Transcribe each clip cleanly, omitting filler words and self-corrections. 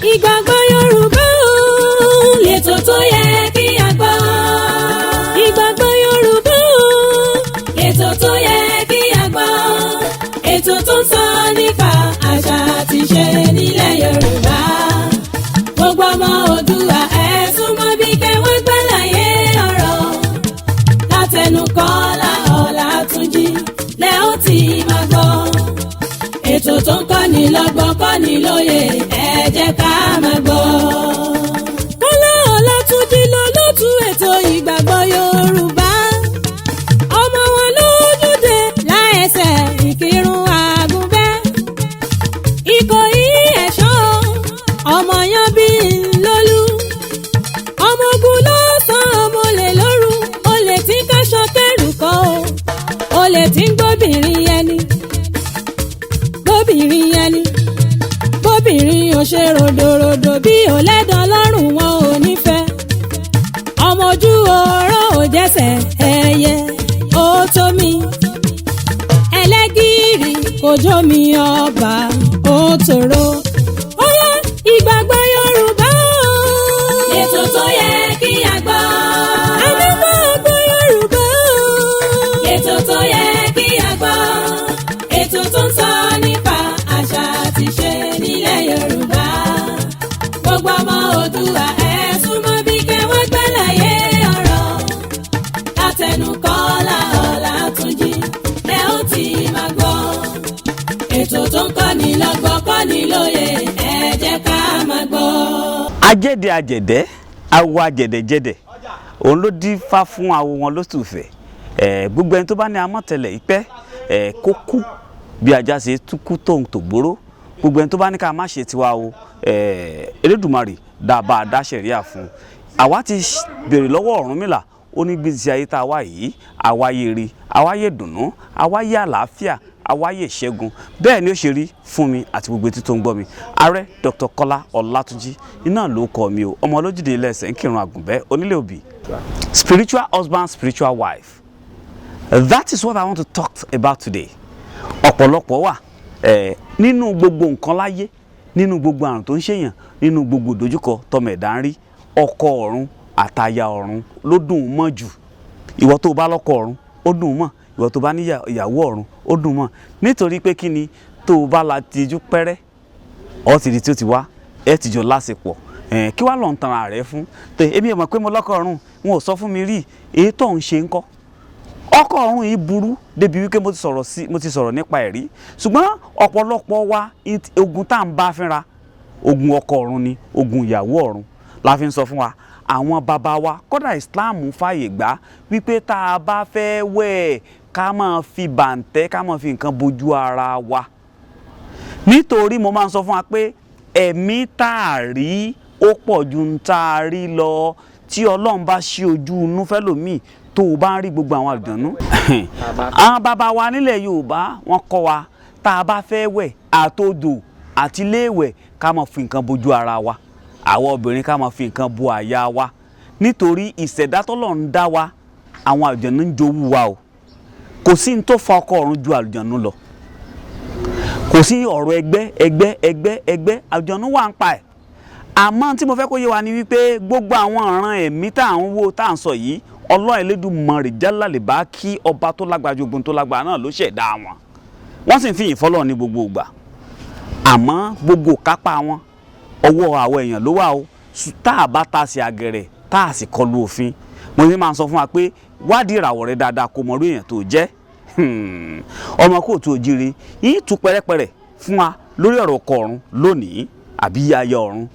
Ìgbàgbọ́ Yorùbá o, lètò tó yẹ kí a gbọ́. Ìgbàgbọ́ Yorùbá o, lètò tó yẹ kí a gbọ́. Ètò tó ń sọ nípa àṣà àti ìṣe nílẹ̀ Yorùbá. Gbogbo ọmọ Oòduà ẹ súnmọ́ bí kẹwọ́n gbàlàyé ọ̀rọ̀. Látẹnu Kọ́lá Ọlátúnjí lẹ́ ó ti máa gbọ́. Ètò tó ń kọ́ni lọ́gbọ́n kọ́ni lóye ẹ jẹ́ ká máa gbọ́. Kọ́lá Ọlátúnjí lolóòtú ètò ìgbàgbọ́ Yorùbá. Ọmọ wọn lójúde láẹsẹ̀ Ìkírun Àgùnbẹ́. Ìkòyí ẹ̀ṣọ́ ọmọ yan bí lólú. Ọmọ ogun lọ́sàn-án ọmọ olè lóru. Olè tí ń káṣọ kẹrù kọ́ o. Olè tí ń gbóbìnrin ẹni. Bóbìnrin ò ṣe ròdòròdò bí ò lẹ́dàn lọ́rùn wọn ò nífẹ̀ẹ́. Ọmọ ojú ọ̀rọ̀ ò jẹ́sẹ̀ ẹyẹ ó tó mi. Ẹlẹ́gìrì kò jó mi ọba ó tòrò. Ó yá ìgbàgbọ́ Yorùbá o. Ètò tó yẹ kí a gbọ́. Ìgbàgbọ́ Yorùbá o. Ètò tó yẹ kí a gbọ́. Ètò tó ń sọ nípa àṣà àti ìṣe nílẹ̀ Yorùbá. Gbogbo ọmọ Oòduà ẹ súnmọ́ bí kẹwọ́n gbàlàyé ọ̀rọ̀. Látẹnu Kọ́lá Ọlátúnjí lẹ́ ó ti máa gbọ́. Ètò tó ń kọ́ni lọ́gbọ́n kọ́ni lóye ẹ jẹ́ ká máa gbọ́. Ajẹ́dẹ àjẹ̀dẹ́ awo àjẹ̀dẹ̀jẹ̀dẹ̀ òun ló dífá fún awo wọn lóṣùfẹ̀. Gbogbo ẹni tó bá ní amọ̀tẹ̀lẹ̀ ìpẹ́ kó kú bí ajá ṣe túkú tóun tògbóró. Gbogbo ẹni tó bá ní ká má ṣe tiwa o Elédùmarè dábàá dáṣẹ̀ríà fún. Àwa ti béèrè lọ́wọ́ Ọ̀rúnmìlà ó ní gbèsè ayé tá a wá yìí àwáyé rí àwáyé dùnnú àwáyé àlàáfíà àwáyé ìṣẹ́gun. Bẹ́ẹ̀ ni ó ṣe rí fún mi àti gbogbo etí tó ń gbọ́ mi. Ààrẹ Dr. Kọ́lá Ọlátúnjí iná ló kọ mi o, ọmọ olójúde ilẹ̀ ẹ̀sẹ̀ ń kírun Àgùnbẹ́ onílé òbí, spiritual husband, spiritual wife. That is what I want to talk about today. Ọ̀pọ̀lọpọ̀ wà nínú gbogbo nǹkan láyé, nínú gbogbo àrùn tó ń ṣèyàn, nínú gbogbo ìdojúkọ tọmọ ẹ̀dá ń rí, ọkọ ọ̀run àtaya ọ̀run ló dùn mọ́ jù. Ìwọ tó bá lọ́kọ ọ̀run ó dùn mọ́, ìwọ tó bá ní ìyàwó ọ̀run ó dùn mọ́. Nítorí pé kí ni tó bá la tijú pẹ́rẹ́ ọ ti rí tí ó ti wá ẹ ti jọ lásìpọ̀. Kí wàá lọ ń tan ara rẹ fún? Èmi ò mọ̀ pé mo lọ́kọ ọ̀run, wọn ò sọ fún mi rí. Èyí tó ń ṣe ńkọ́? Ọkọ ọ̀run yìí burú débi wípé mo ti sọ̀rọ̀ nípa ẹ̀rí. Ṣùgbọ́n ọ̀pọ̀lọpọ̀ wa ogun tá à ń bá fínra ogun ọkọ ọ̀run ni, ogun ìyàwó ọ̀run la fi ń sọ fún wa. Àwọn bàbá wa kódà Islam fàyè gbà wípé tá a bá fẹ́ wẹ̀ ká máa fi bàǹtẹ́ ká máa fi nǹkan bojú ara wa. Nítorí mo máa ń sọ fún wa pé ẹ̀mí tá a rí ó pọ̀ ju ń tá a rí lọ. Tí Ọlọ́run bá ṣí ojú inú fẹ́lòmíì tó o bá ń rí gbogbo àwọn àlùjànnú. Àwọn bàbá wa nílẹ̀ Yorùbá wọ́n kọ́ wa tá a bá fẹ́ wẹ̀ àtodò àti léèwẹ̀ ká máa fi nǹkan bojú ara wa. Àwọn obìnrin ká máa fi nǹkan bo àyà wa. Nítorí ìṣẹ̀dá t'Ọlọ́run dá wa àwọn àlùjànnú ń jowú wa o. Kò sí ní tó fa ọkọ ọ̀run ju àlùjànnú lọ. Kò sí ọ̀rọ̀ ẹgbẹ́ àlùjànnú wà ń pa ẹ̀. Àmọ́ tí mo fẹ́ kó yé wa ni wípé gbogbo àwọn ọ̀ràn ẹ̀mí tá à ń wò tá à ń sọ yìí Ọlọ́run Elédùmarè jálá lè bá kí ọba tó lágbára ju ogun tó lágbára náà ló ṣẹ̀dá wọn. Wọ́n sì ń fi ìyìn fọ́lọ́run ní gbogbo ìgbà. Àmọ́ gbogbo kápá wọn ọwọ́ àwọn èèyàn ló wà o. Tá a bá ta sí àgẹ̀rẹ̀ tá a sì kọlu òfin. Mo ní máa ń sọ fún wa pé wádìí ìràwọ̀ rẹ dáadáa kó mọ orí èèyàn tó jẹ́. Ọmọ kóòtù òjìrì yìí tú pẹ́rẹ́pẹ́rẹ́ fún wa lórí ọ̀rọ̀ ọkọ ọ̀run lónìí àbí aya ọ̀run.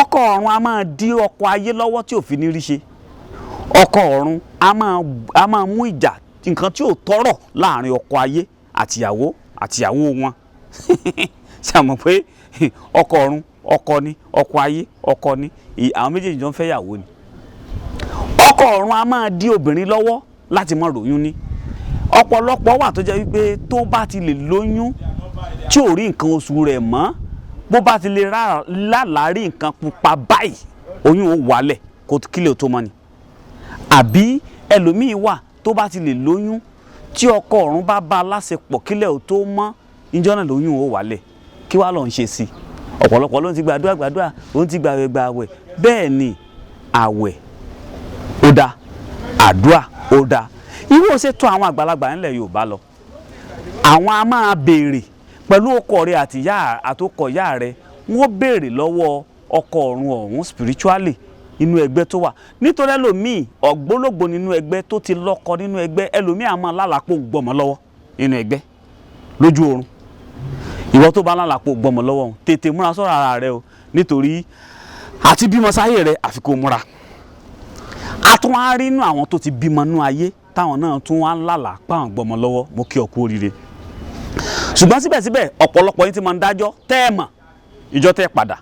Ọkọ ọ̀run a máa dí ọkọ ayé lọ́wọ́ tí ò fi ní rí ṣe. Ọkọ ọ̀run a máa mú ìjà nǹkan tí ò tọ́rọ̀ láàrin ọkọ ayé àtìyàwó wọn. Ṣé àmọ̀ pé ọkọ ọ̀run ọkọ ni, ọkọ ayé ọkọ ni, àwọn méjèèjì jọ ń fẹ́ yàwó ni. Ọkọ ọ̀run a máa dí obìnrin lọ́wọ́ láti má ròyún ní. Ọ̀pọ̀lọpọ̀ wà tó jẹ́ wípé tó bá ti lè lóyún tí ò rí nǹkan oṣù rẹ̀ mọ́, bó bá ti lè lálàárí nǹkan pupa báyìí oyún ó wálẹ̀ kó kílẹ̀ tó mọ́ ni. Àbí ẹlòmíì wà tó bá ti lè lóyún tí ọkọ ọ̀run bá bá láṣepọ̀ kílẹ̀ tó mọ́ ìjọ náà lóyún ó wálẹ̀. Kí wàá lọ ń ṣe sí? ọ̀pọ̀lọpọ̀ ló ń ti gbàdúrà ó ń ti gbàwẹ̀ bẹ́ẹ̀ ni àwẹ̀ ó dá àdúrà ó dá irú ó ṣe tó àwọn àgbàlagbà nílẹ̀ Yorùbá lọ àwọn a máa béèrè pẹ̀lú ọkọ rẹ àtọkọ ìyá rẹ wọ́n béèrè lọ́wọ́ ọkọ ọ̀run ọ̀hún spiritually inú ẹgbẹ́ tó wà nítorí ẹlòmíì ògbólógbò nínú ẹgbẹ́ tó ti lọ́kọ nínú ẹgbẹ́ ẹlòmíì àmọ́ lálàpọ̀ gbọ́mọ lọ́wọ́ nínú ẹgbẹ́ lójú oorun ìwọ tó bá lálàpọ̀ gbọ́mọ lọ́wọ́ tètè múra sọ́rọ̀ ara rẹ o nítorí àti bímọ sáyé rẹ àfi kó múra a tún wá rí inú àwọn tó ti bímọ nú ayé táwọn náà tún wá lálàpọ̀ àwọn gbọ́mọ lọ́wọ́ mo kí ọ kú oríire ṣùgbọ́n síbẹ̀síbẹ̀ ọ̀pọ̀lọpọ̀ yín ti máa ń dájọ́ tẹ́ẹ̀mọ̀ ìjọ tẹ́ padà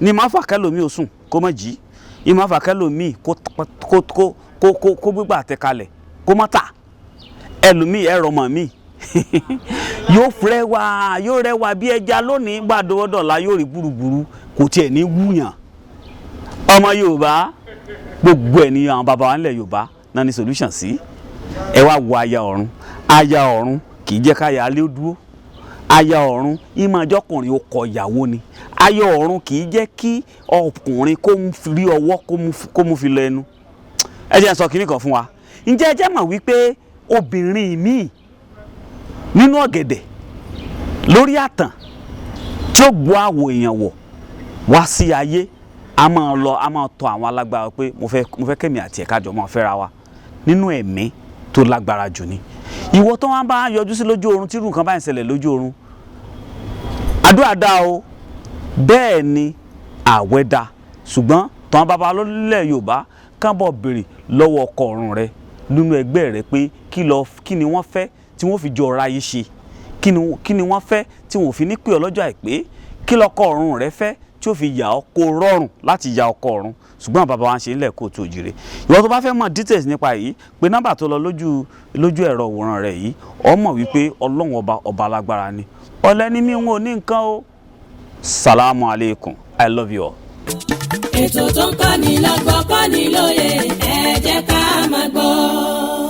ní máa fà kẹ́lòmíì ó sùn kó má jí ní máa fà kẹ́lòmíì kó gbígbà tẹ́kalẹ̀ kó má tà ẹlòmíì ẹ̀rọ mọ̀ mí yóò rẹwà bí ẹja lónìí gbàdọ́wọ́dọ̀la yóò rí burúburú kò tiẹ̀ ní wúyàn ọmọ Yorùbá gbogbo ẹ̀ ní àwọn bàbá wa nílẹ̀ Yorùbá náà ní solution sí ẹ wá wo aya ọ̀run kì í jẹ́ káyà alẹ́ ó dúró aya ọ̀run ìmọ̀ ọjọ́kùnrin ó kọ ìyàwó ni aya ọ̀run kì í jẹ́ kí ọkùnrin kó rí ọwọ́ kó mú fi lọ ẹnu ẹ jẹ́ n sọ kinní kan fún wa ǹjẹ́ ẹ jẹ́ mọ̀ wípé obìnrin míì nínú ọ̀gẹ̀dẹ̀ lórí àtàn tí ó gbọ́ àwọ̀ èèyàn wọ̀ wá sí ayé a máa tọ̀ àwọn alágbára pé mo fẹ́ kẹ́mi àti ẹ̀ka jọ máa fẹ́ra wa nínú ẹ̀mí tó lágbára jù ni ìwọ tó wá bá yọjú sí lójú oorun tí irú nǹkan bá ń ṣẹlẹ̀ lójú oorun àdúrà dá o bẹ́ẹ̀ ni àwẹ̀ dá ṣùgbọ́n tọ́wọ́n bàbá lólẹ̀ Yorùbá kábọ̀ béèrè lọ́wọ́ ọkọ ọ̀run rẹ nínú ẹgbẹ́ rẹ pé kí ni wọ́n fẹ́ tí wọ́n fi jọ ọ̀rọ̀ ayé ṣe kí ni wọ́n fẹ́ tí wọ́n fi ní pé ọlọ́jọ́ àìpé kí lọ́kọ ọ̀run rẹ fẹ́ tí ó fi yà ọ́ kó rọrùn láti ya ọkọ ọ̀run ṣùgbọ́n bàbá wa ń ṣe nílẹ̀ kó tó jire ìwọ tó bá fẹ́ mọ̀ details nípa yìí pé nọ́mbà tó lọ lójú ẹ̀rọ òwòrán rẹ̀ yìí ọ mọ̀ wípé Ọlọ́run ọba alágbára ni ọ̀lẹ́ni mi wọn ò ní nǹkan o salamu alaikum I love you all. ètò tó ń kọ́ni lọ́gbọ́n kọ́ni lóye ẹ jẹ́ ká máa gbọ́.